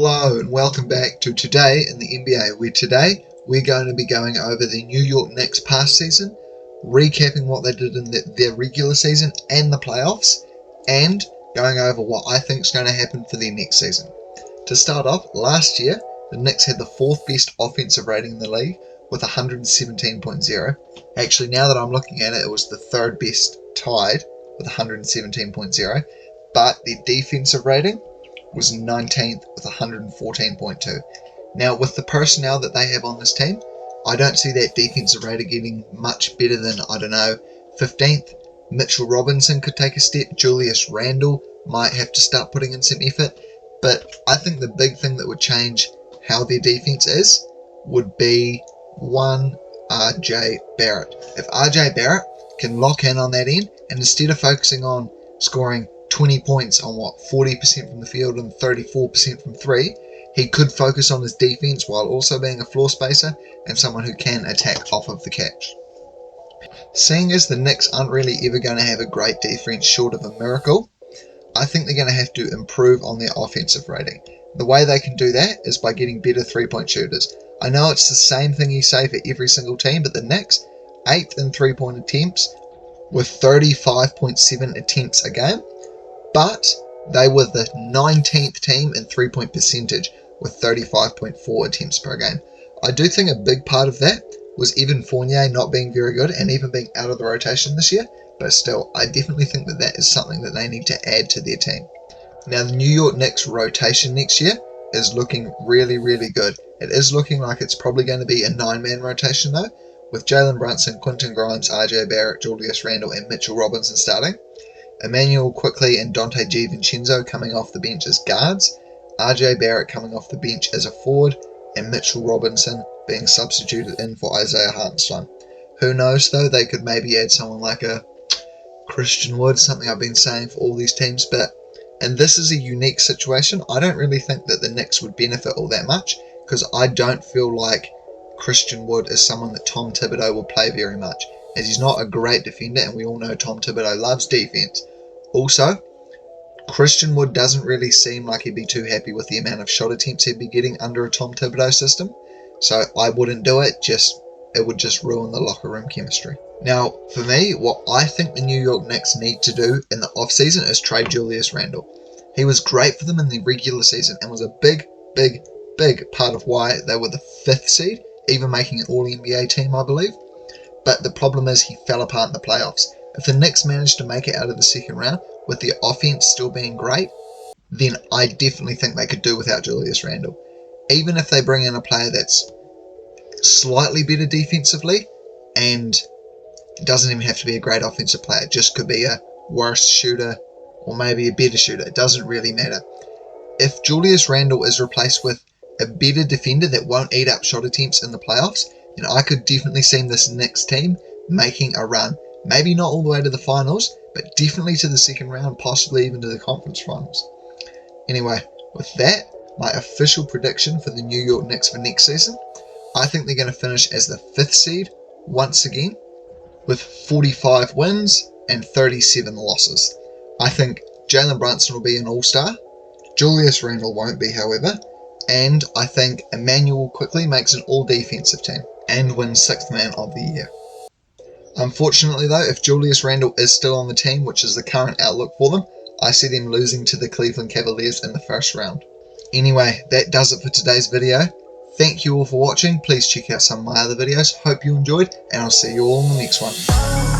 Hello and welcome back to Today in the NBA, where today we're going to be going over the New York Knicks past season, recapping what they did in their regular season and the playoffs, and going over what I think is going to happen for their next season. To start off, last year the Knicks had the fourth best offensive rating in the league with 117.0. Actually, now that I'm looking at it, it was the third best, tied with 117.0, but their defensive rating was 19th with 114.2. Now, with the personnel that they have on this team, I don't see that defensive rating getting much better than, 15th. Mitchell Robinson could take a step. Julius Randle might have to start putting in some effort. But I think the big thing that would change how their defense is would be one RJ Barrett. If RJ Barrett can lock in on that end, and instead of focusing on scoring 20 points on 40% from the field and 34% from three, he could focus on his defense while also being a floor spacer and someone who can attack off of the catch. Seeing as the Knicks aren't really ever going to have a great defense short of a miracle, I think they're going to have to improve on their offensive rating. The way they can do that is by getting better three-point shooters. I know it's the same thing you say for every single team, but the Knicks, 8th in three-point attempts with 35.7 attempts a game, but they were the 19th team in three-point percentage with 35.4 attempts per game. I do think a big part of that was Evan Fournier not being very good and even being out of the rotation this year, but still, I definitely think that that is something that they need to add to their team. Now, the New York Knicks rotation next year is looking really, really good. It is looking like it's probably going to be a 9-man rotation though, with Jalen Brunson, Quentin Grimes, RJ Barrett, Julius Randle and Mitchell Robinson starting. Emmanuel Quickley and Dante DiVincenzo coming off the bench as guards, RJ Barrett coming off the bench as a forward, and Mitchell Robinson being substituted in for Isaiah Hartenstein. Who knows though, they could maybe add someone like a Christian Wood, something I've been saying for all these teams, and this is a unique situation. I don't really think that the Knicks would benefit all that much, because I don't feel like Christian Wood is someone that Tom Thibodeau will play very much, as he's not a great defender, and we all know Tom Thibodeau loves defense. Also, Christian Wood doesn't really seem like he'd be too happy with the amount of shot attempts he'd be getting under a Tom Thibodeau system, so I wouldn't do it. It would just ruin the locker room chemistry. Now, for me, what I think the New York Knicks need to do in the offseason is trade Julius Randle. He was great for them in the regular season and was a big part of why they were the 5th seed, even making an All-NBA team, I believe. But the problem is he fell apart in the playoffs. If the Knicks managed to make it out of the second round with the offense still being great, then I definitely think they could do without Julius Randle. Even if they bring in a player that's slightly better defensively, and it doesn't even have to be a great offensive player, it just could be a worse shooter or maybe a better shooter. It doesn't really matter. If Julius Randle is replaced with a better defender that won't eat up shot attempts in the playoffs, then I could definitely see this Knicks team making a run. Maybe not all the way to the finals, but definitely to the second round, possibly even to the conference finals. Anyway, with that, my official prediction for the New York Knicks for next season, I think they're going to finish as the 5th seed once again, with 45 wins and 37 losses. I think Jalen Brunson will be an all-star. Julius Randle won't be, however. And I think Emmanuel Quickley makes an all-defensive team and wins 6th man of the year. Unfortunately though, if Julius Randle is still on the team, which is the current outlook for them, I see them losing to the Cleveland Cavaliers in the first round. Anyway, that does it for today's video. Thank you all for watching. Please check out some of my other videos. Hope you enjoyed, and I'll see you all in the next one.